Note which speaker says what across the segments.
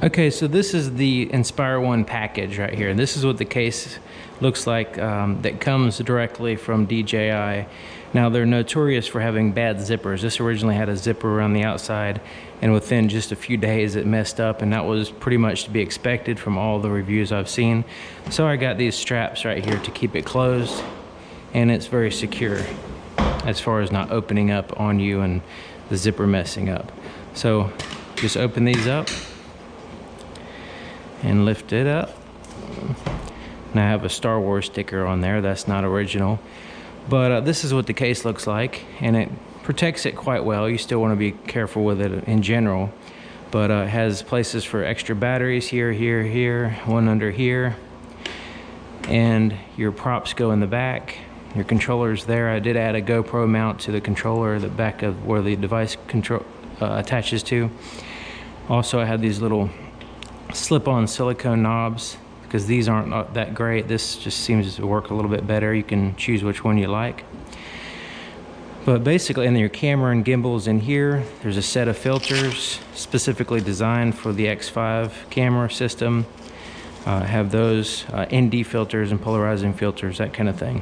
Speaker 1: Okay, so this is the Inspire One package right here. This is what the case looks like that comes directly from DJI. Now, they're notorious for having bad zippers. This originally had a zipper around the outside, and within just a few days it messed up, and that was pretty much to be expected from all the reviews I've seen. So I got these straps right here to keep it closed, and it's very secure as far as not opening up on you and the zipper messing up. So just open these up and lift it up. And I have a Star Wars sticker on there. That's not original, but this is what the case looks like, and it protects it quite well. You still want to be careful with it in general, but it has places for extra batteries here, here, here, one under here, and your props go in the back. Your controller's there. I did add a GoPro mount to the controller, the back of where the device control attaches to. Also, I have these little slip-on silicone knobs because these aren't that great. This just seems to work a little bit better. You can choose which one you like. But basically, in your camera and gimbals in here, there's a set of filters specifically designed for the X5 camera system. Have those ND filters and polarizing filters, that kind of thing.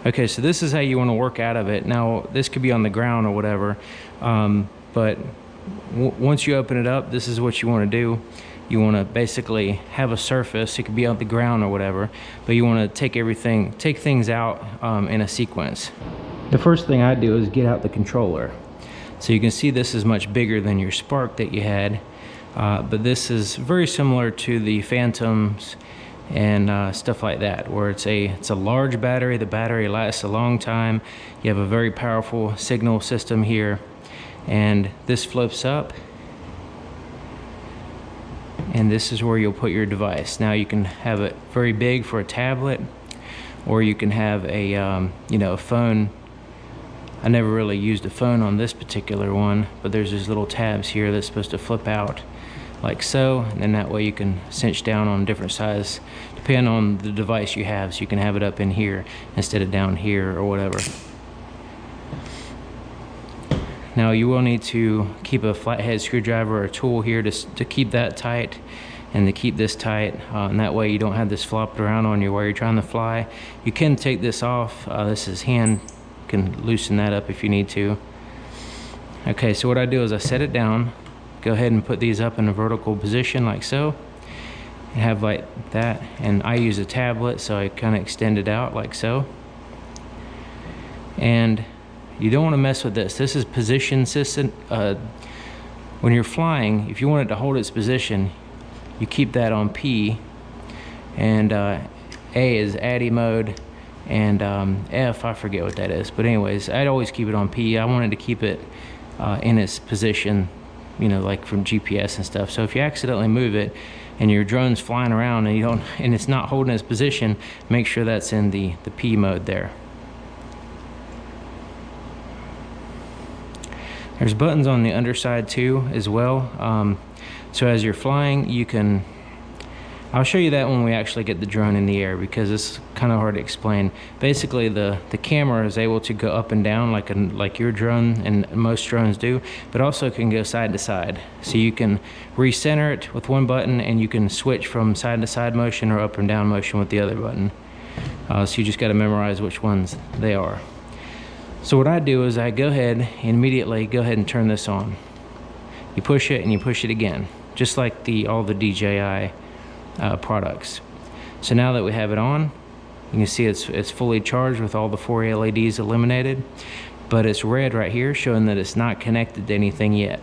Speaker 1: Okay, so this is how you want to work out of it. Now, this could be on the ground or whatever, but once you open it up, this is what you want to do. You want to basically have a surface. It could be on the ground or whatever, but you want to take things out in a sequence. The first thing I do is get out the controller. So you can see this is much bigger than your Spark that you had, but this is very similar to the Phantoms and stuff like that, where it's a large battery. The battery lasts a long time. You have a very powerful signal system here, and this flips up, and this is where you'll put your device. Now, you can have it very big for a tablet, or you can have a a phone. I never really used a phone on this particular one, but there's these little tabs here that's supposed to flip out like so, and then that way you can cinch down on different size depending on the device you have. So you can have it up in here instead of down here or whatever. Now, you will need to keep a flathead screwdriver or tool here to keep that tight and to keep this tight, and that way you don't have this flopped around on you while you're trying to fly. You can take this off. This is hand. You can loosen that up if you need to. Okay, so what I do is I set it down, go ahead and put these up in a vertical position like so, and have like that, and I use a tablet, so I kind of extend it out like so. And you don't want to mess with this. This is position system. When you're flying, if you want it to hold its position, you keep that on P, and A is ADI mode, and F, I forget what that is, but anyways, I'd always keep it on P. I wanted to keep it in its position, like from GPS and stuff. So if you accidentally move it and your drone's flying around and it's not holding its position, make sure that's in the P mode there. There's buttons on the underside too as well. So as you're flying, I'll show you that when we actually get the drone in the air, because it's kind of hard to explain. Basically, the camera is able to go up and down like your drone and most drones do, but also can go side to side. So you can recenter it with one button, and you can switch from side to side motion or up and down motion with the other button. So you just got to memorize which ones they are. So what I do is I go ahead and immediately turn this on. You push it and you push it again, just like all the DJI products. So now that we have it on, you can see it's fully charged with all the 4 LEDs illuminated, but it's red right here showing that it's not connected to anything yet,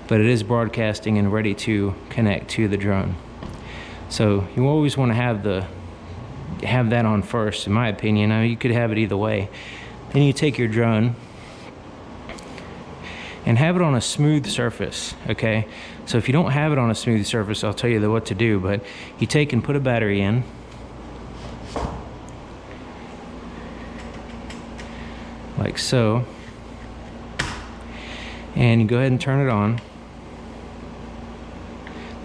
Speaker 1: but it is broadcasting and ready to connect to the drone. So you always want to have that on first, in my opinion. I mean, you could have it either way. Then you take your drone and have it on a smooth surface, okay? So if you don't have it on a smooth surface, I'll tell you what to do, but you take and put a battery in, like so, and you go ahead and turn it on.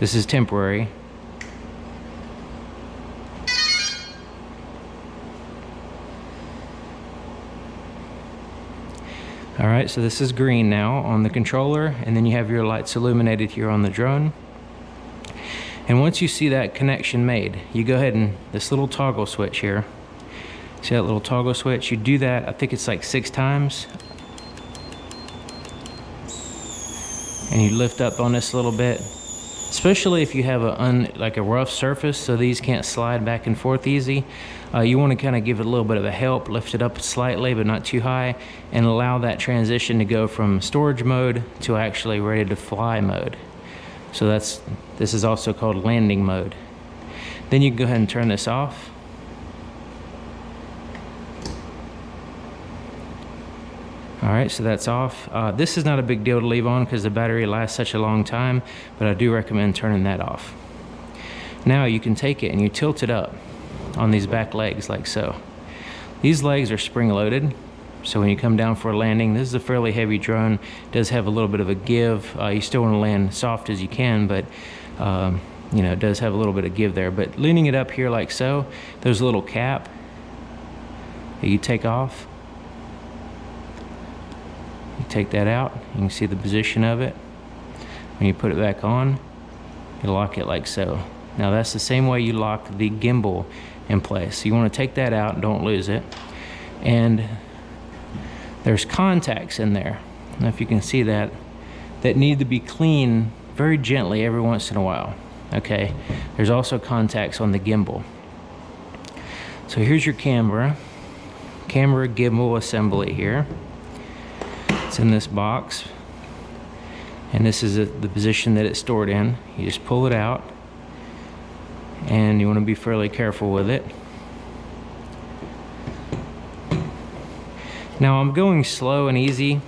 Speaker 1: This is temporary. All right, so this is green now on the controller, and then you have your lights illuminated here on the drone. And once you see that connection made, you go ahead and this little toggle switch here, see that little toggle switch? You do that, I think it's like 6 times. And you lift up on this a little bit, especially if you have like a rough surface, so these can't slide back and forth easy. You want to kind of give it a little bit of a help, lift it up slightly but not too high, and allow that transition to go from storage mode to actually ready to fly mode. So this is also called landing mode. Then you can go ahead and turn this off. All right, so that's off. This is not a big deal to leave on because the battery lasts such a long time, but I do recommend turning that off. Now you can take it and you tilt it up on these back legs like so. These legs are spring loaded, so when you come down for a landing, this is a fairly heavy drone. It does have a little bit of a give. You still want to land soft as you can, but you know, it does have a little bit of give there. But leaning it up here like so, there's a little cap that you take off. You take that out, you can see the position of it. When you put it back on, you lock it like so. Now that's the same way you lock the gimbal in place. So you want to take that out and don't lose it. And there's contacts in there, I don't know if you can see that, that need to be cleaned very gently every once in a while. Okay, there's also contacts on the gimbal. So here's your camera gimbal assembly here. It's in this box, and this is the position that it's stored in. You just pull it out, and you want to be fairly careful with it. Now I'm going slow and easy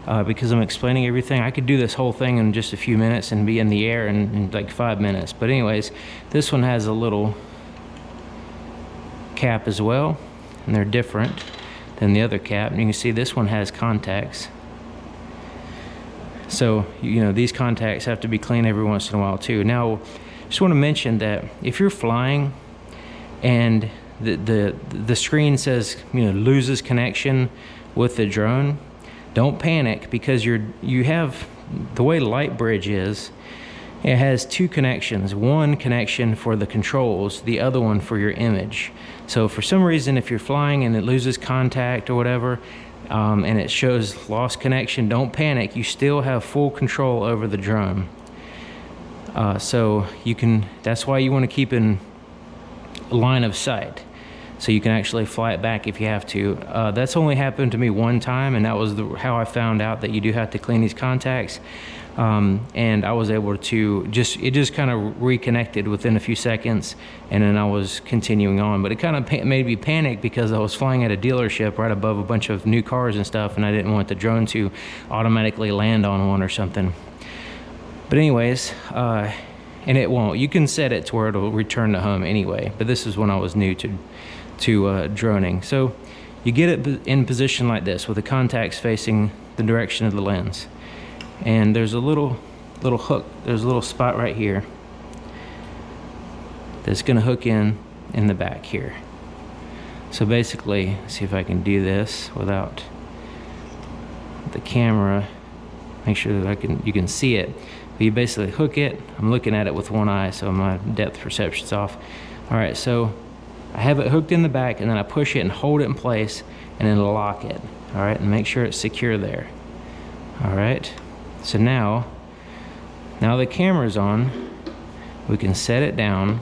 Speaker 1: because I'm explaining everything. I could do this whole thing in just a few minutes and be in the air in like 5 minutes. But anyways, this one has a little cap as well, and they're different than the other cap. And you can see this one has contacts. So, you know, these contacts have to be cleaned every once in a while too. Now, just want to mention that if you're flying and the screen says, you know, loses connection with the drone, don't panic, because you have the way Lightbridge is, it has 2 connections, one connection for the controls, the other one for your image. So for some reason, if you're flying and it loses contact or whatever, and it shows lost connection, don't panic. You still have full control over the drone. So you can, that's why you want to keep in line of sight, so you can actually fly it back if you have to. That's only happened to me one time, and that was how I found out that you do have to clean these contacts. And I was able to it just kind of reconnected within a few seconds, and then I was continuing on. But it kind of made me panic because I was flying at a dealership right above a bunch of new cars and stuff, and I didn't want the drone to automatically land on one or something. But anyways, and it won't. You can set it to where it'll return to home anyway, but this is when I was new to droning. So you get it in position like this with the contacts facing the direction of the lens. And there's a little hook, there's a little spot right here that's gonna hook in the back here. So basically, see if I can do this without the camera, make sure that you can see it. But you basically hook it, I'm looking at it with one eye, so my depth perception's off. All right, so I have it hooked in the back, and then I push it and hold it in place, and then lock it. All right, and make sure it's secure there. All right. So now the camera's on, we can set it down.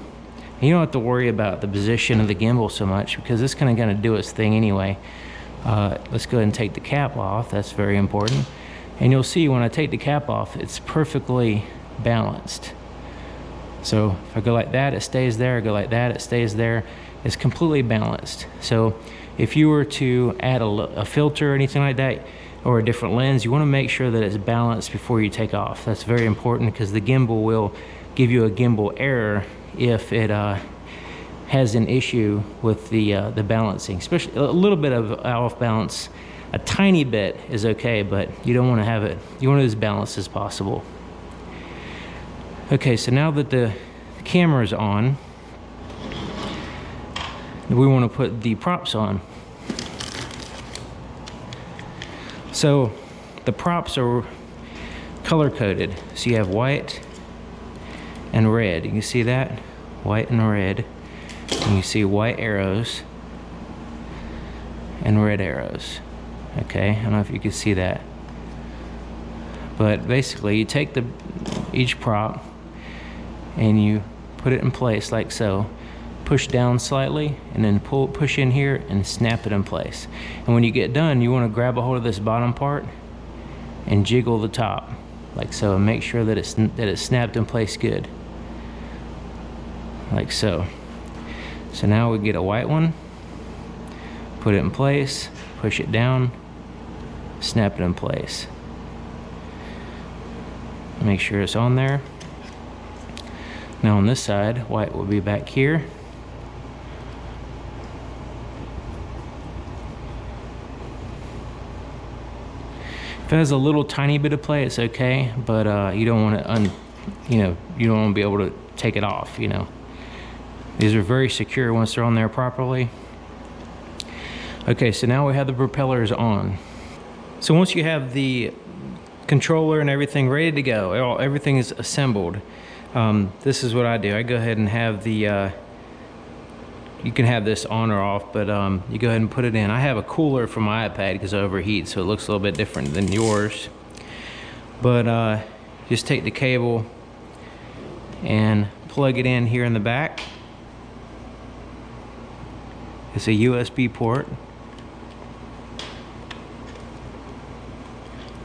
Speaker 1: And you don't have to worry about the position of the gimbal so much, because it's kind of going to do its thing anyway. Let's go ahead and take the cap off. That's very important. And you'll see when I take the cap off, it's perfectly balanced. So if I go like that, it stays there. I go like that, it stays there. It's completely balanced. So if you were to add a filter or anything like that, or a different lens, you want to make sure that it's balanced before you take off. That's very important, because the gimbal will give you a gimbal error if it has an issue with the balancing. Especially a little bit of off balance, a tiny bit is okay, but you don't want to have it, you want it as balanced as possible. Okay, so now that the camera's on, we want to put the props on. So the props are color coded. So you have white, and red. You can see that? White and red. And you see white arrows and red arrows. Okay, I don't know if you can see that. But basically you take each prop and you put it in place like so. Push down slightly and then push in here and snap it in place. And when you get done, you want to grab a hold of this bottom part and jiggle the top like so, and make sure that it's snapped in place good, like so. So now we get a white one, put it in place, push it down, snap it in place. Make sure it's on there. Now on this side, white will be back here. If it has a little tiny bit of play, it's okay, but you don't want to, you don't want to be able to take it off. These are very secure once they're on there properly. Okay, so now we have the propellers on. So once you have the controller and everything ready to go, everything is assembled. This is what I do. I go ahead and have the you can have this on or off, but you go ahead and put it in. I have a cooler for my iPad because it overheats, so it looks a little bit different than yours. But just take the cable and plug it in here in the back. It's a USB port,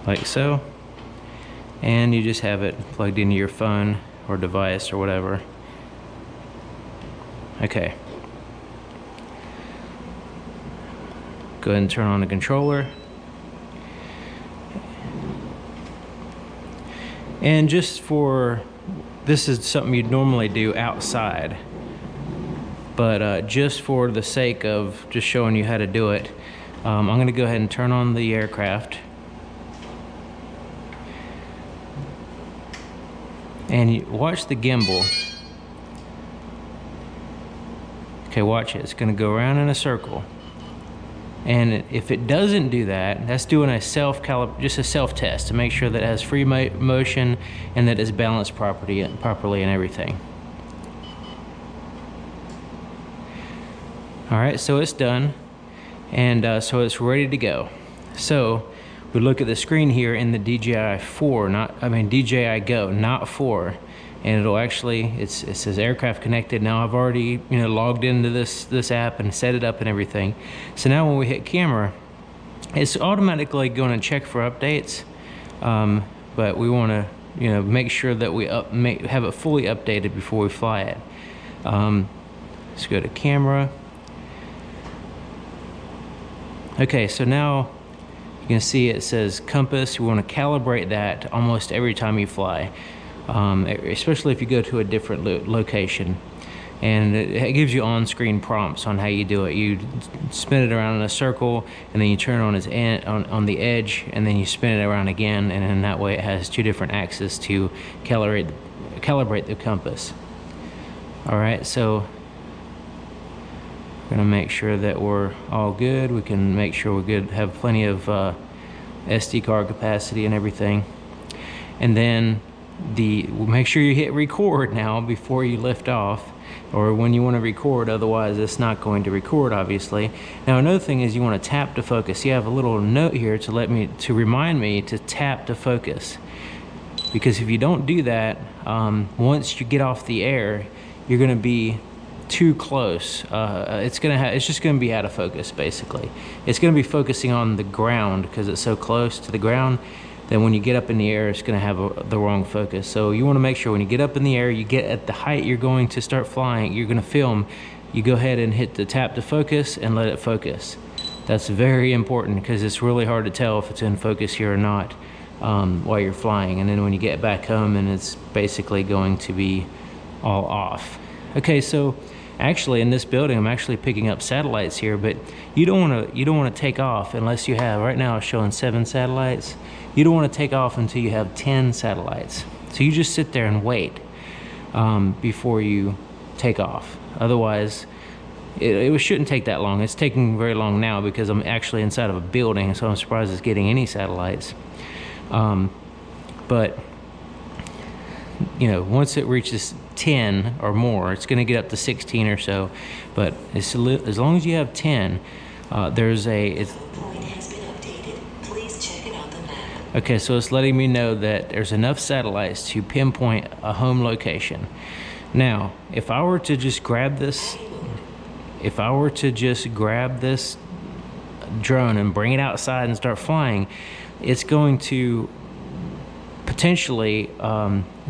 Speaker 1: like so, and you just have it plugged into your phone or device or whatever. Okay. Go ahead and turn on the controller. And just for, this is something you'd normally do outside, but just for the sake of just showing you how to do it, I'm going to go ahead and turn on the aircraft. And you watch the gimbal. Okay, watch it. It's going to go around in a circle. And if it doesn't do that, that's doing a just a self-test to make sure that it has free motion and that it's balanced properly and everything. All right, so it's done, and so it's ready to go. So we look at the screen here in the DJI 4, DJI Go, not 4. And it'll actually, it says aircraft connected. Now I've already logged into this app and set it up and everything. So now when we hit camera, it's automatically going to check for updates, but we want to make sure that we have it fully updated before we fly it. Let's go to camera. Okay, so now you can see it says compass. We want to calibrate that almost every time you fly. Especially if you go to a different location, and it gives you on-screen prompts on how you do it. You spin it around in a circle, and then you turn on its end, on the edge, and then you spin it around again, and in that way it has two different axes to calibrate the compass. All right, so we're gonna make sure that we're all good. We can make sure we're good, have plenty of SD card capacity and everything, and then make sure you hit record now before you lift off, or when you want to record, otherwise it's not going to record, obviously. Now another thing is you want to tap to focus. You have a little note here to remind me to tap to focus, because if you don't do that, once you get off the air, you're going to be too close. It's just going to be out of focus. Basically, it's going to be focusing on the ground because it's so close to the ground. Then when you get up in the air, it's going to have the wrong focus. So you want to make sure when you get up in the air, you get at the height you're going to start flying, you're going to film, you go ahead and hit the tap to focus and let it focus. That's very important because it's really hard to tell if it's in focus here or not while you're flying. And then when you get back home, and it's basically going to be all off. Okay, so actually in this building, I'm actually picking up satellites here, but you don't want to take off unless you have, right now it's showing 7 satellites. You don't want to take off until you have 10 satellites. So you just sit there and wait before you take off. Otherwise, it shouldn't take that long. It's taking very long now because I'm actually inside of a building, so I'm surprised it's getting any satellites. But you know, once it reaches 10 or more, it's going to get up to 16 or so. But as long as you have 10, there's a... Okay, so it's letting me know that there's enough satellites to pinpoint a home location. Now, if I were to just grab this, drone and bring it outside and start flying, it's going to potentially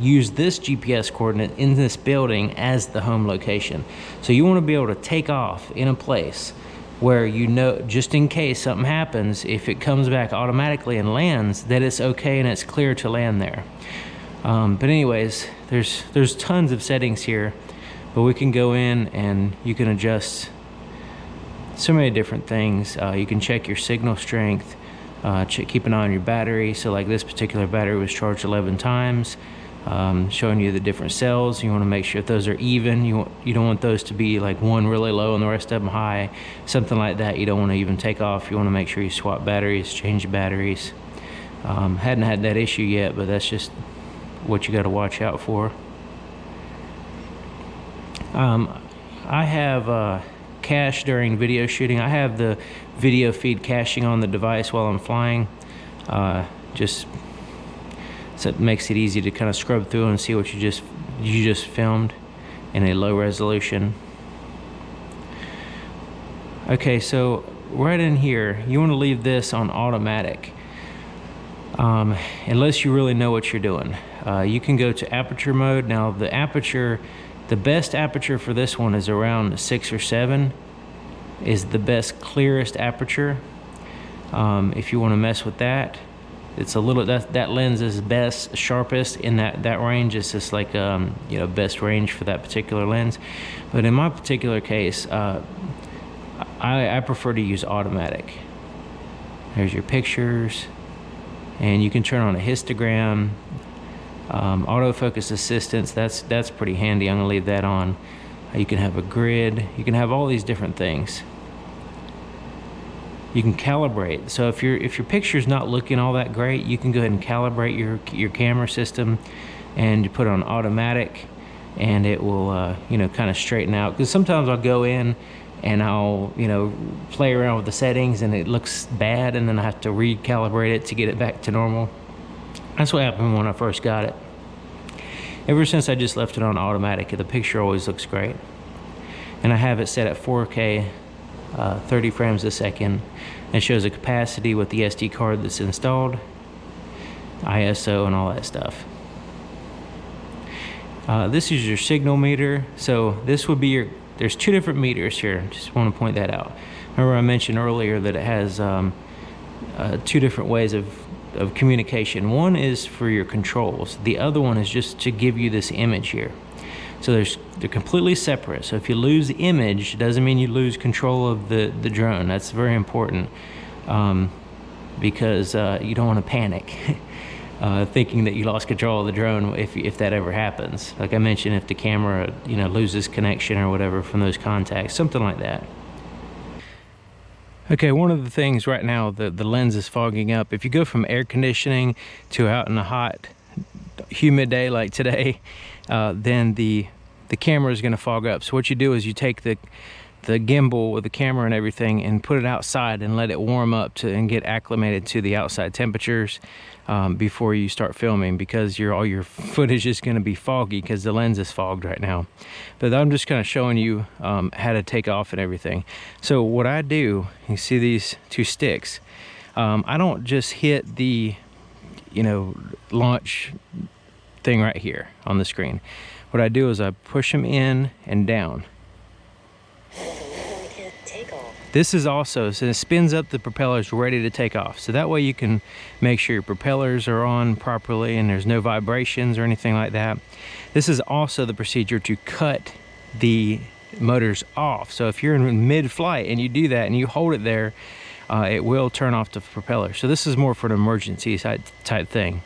Speaker 1: use this GPS coordinate in this building as the home location. So you want to be able to take off in a place where, you know, just in case something happens, if it comes back automatically and lands, that it's okay and it's clear to land there. But anyways, there's tons of settings here, but we can go in and you can adjust so many different things. You can check your signal strength, keep an eye on your battery. So like this particular battery was charged 11 times, showing you the different cells. You want to make sure that those are even. You don't want those to be like one really low and the rest of them high, something like that. You don't want to even take off. You want to make sure you swap batteries, change batteries. Hadn't had that issue yet, but that's just what you got to watch out for. I have cache during video shooting. I have the video feed caching on the device while I'm flying, just so it makes it easy to kind of scrub through and see what you just filmed in a low resolution. Okay, so right in here, you want to leave this on automatic, unless you really know what you're doing. You can go to aperture mode. Now the best aperture for this one is around 6 or 7 is the best, clearest aperture. If you want to mess with that, it's a little, that lens is best, sharpest in that range. It's just like you know, best range for that particular lens. But in my particular case, I prefer to use automatic. There's your pictures, and you can turn on a histogram, autofocus assistance. That's pretty handy. I'm gonna leave that on. You can have a grid. You can have all these different things. You can calibrate. So if your picture's not looking all that great, you can go ahead and calibrate your camera system, and you put it on automatic, and it will you know, kind of straighten out. Because sometimes I'll go in and I'll, you know, play around with the settings and it looks bad, and then I have to recalibrate it to get it back to normal. That's what happened when I first got it. Ever since I just left it on automatic, the picture always looks great. And I have it set at 4K, 30 frames a second. It shows a capacity with the SD card that's installed, ISO and all that stuff. This is your signal meter. So this would be your, there's 2 different meters here. Just want to point that out. Remember I mentioned earlier that it has 2 different ways of communication. One is for your controls. The other one is just to give you this image here. So they're completely separate. So if you lose the image, it doesn't mean you lose control of the drone. That's very important, because you don't want to panic thinking that you lost control of the drone if that ever happens. Like I mentioned, if the camera, you know, loses connection or whatever from those contacts, something like that. Okay, one of the things right now, the lens is fogging up. If you go from air conditioning to out in a hot, humid day like today, then the camera is going to fog up. So what you do is you take the gimbal with the camera and everything and put it outside and let it warm up and get acclimated to the outside temperatures before you start filming, because all your footage is going to be foggy because the lens is fogged right now. But I'm just kind of showing you how to take off and everything. So what I do, you see these 2 sticks. I don't just hit the, you know, launch thing right here on the screen. What I do is I push them in and down. This is also, so it spins up the propellers ready to take off. So that way you can make sure your propellers are on properly and there's no vibrations or anything like that. This is also the procedure to cut the motors off. So if you're in mid-flight and you do that and you hold it there, it will turn off the propeller. So this is more for an emergency type thing.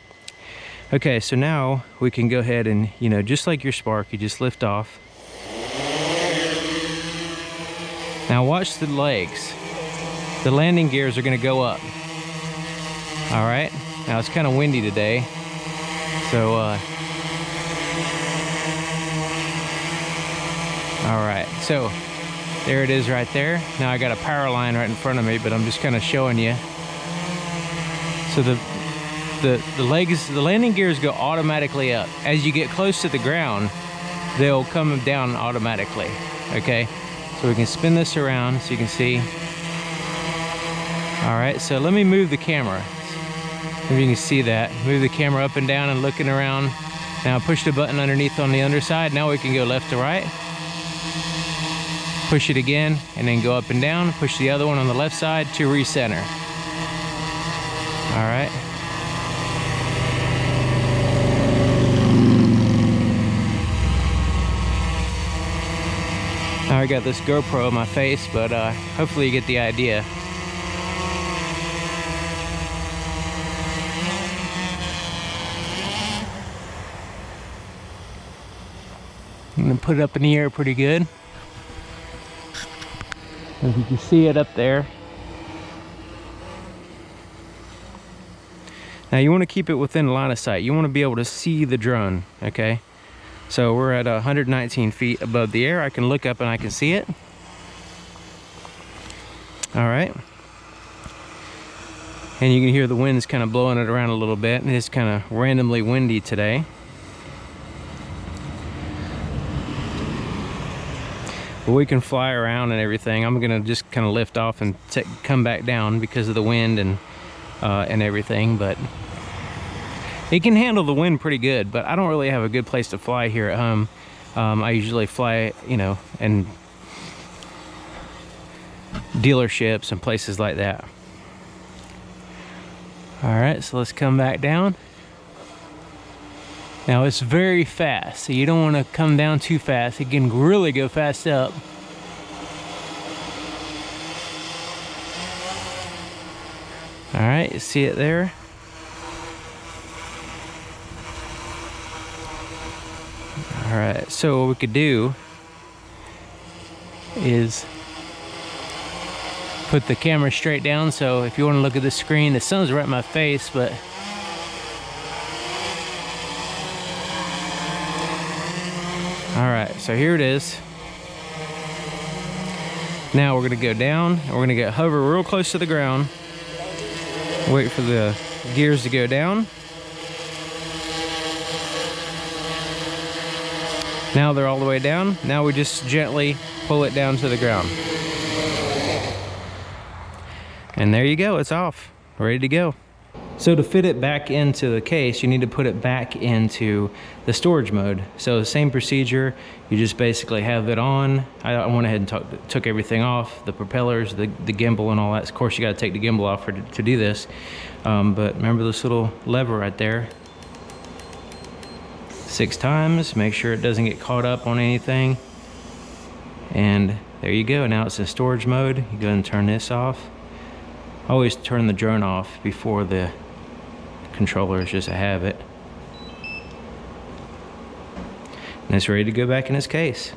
Speaker 1: Okay, so now we can go ahead and, you know, just like your Spark, you just lift off. Now watch the legs. The landing gears are gonna go up. All right, now it's kind of windy today. So All right, so there it is right there. Now I got a power line right in front of me, but I'm just kind of showing you. So the landing gears go automatically up. As you get close to the ground, they'll come down automatically, okay? So we can spin this around so you can see. All right, so let me move the camera. Maybe you can see that. Move the camera up and down and looking around. Now push the button underneath on the underside. Now we can go left to right. Push it again and then go up and down. Push the other one on the left side to recenter. All right. Now I got this GoPro on my face, but hopefully you get the idea. I'm gonna put it up in the air pretty good. As you can see it up there. Now you want to keep it within line of sight. You want to be able to see the drone, okay? So we're at 119 feet above the air. I can look up and I can see it. All right. And you can hear the winds kind of blowing it around a little bit. And it's kind of randomly windy today. But we can fly around and everything. I'm gonna just kind of lift off and come back down because of the wind and everything. But it can handle the wind pretty good. But I don't really have a good place to fly here at home. I usually fly, you know, in dealerships and places like that. All right, so let's come back down. Now it's very fast, so you don't want to come down too fast. It can really go fast up. All right, you see it there? All right, so what we could do is put the camera straight down. So if you want to look at the screen, the sun's right in my face, but all right, so here it is. Now we're gonna go down and we're gonna hover real close to the ground. Wait for the gears to go down. Now they're all the way down. Now we just gently pull it down to the ground. And there you go, it's off, ready to go. So to fit it back into the case, you need to put it back into the storage mode. So the same procedure, you just basically have it on. I went ahead and took everything off, the propellers, the gimbal and all that. Of course, you gotta take the gimbal off to do this. But remember this little lever right there. 6 times, make sure it doesn't get caught up on anything. And there you go, now it's in storage mode. You go ahead and turn this off. Always turn the drone off before the controller, is just a habit. And it's ready to go back in its case.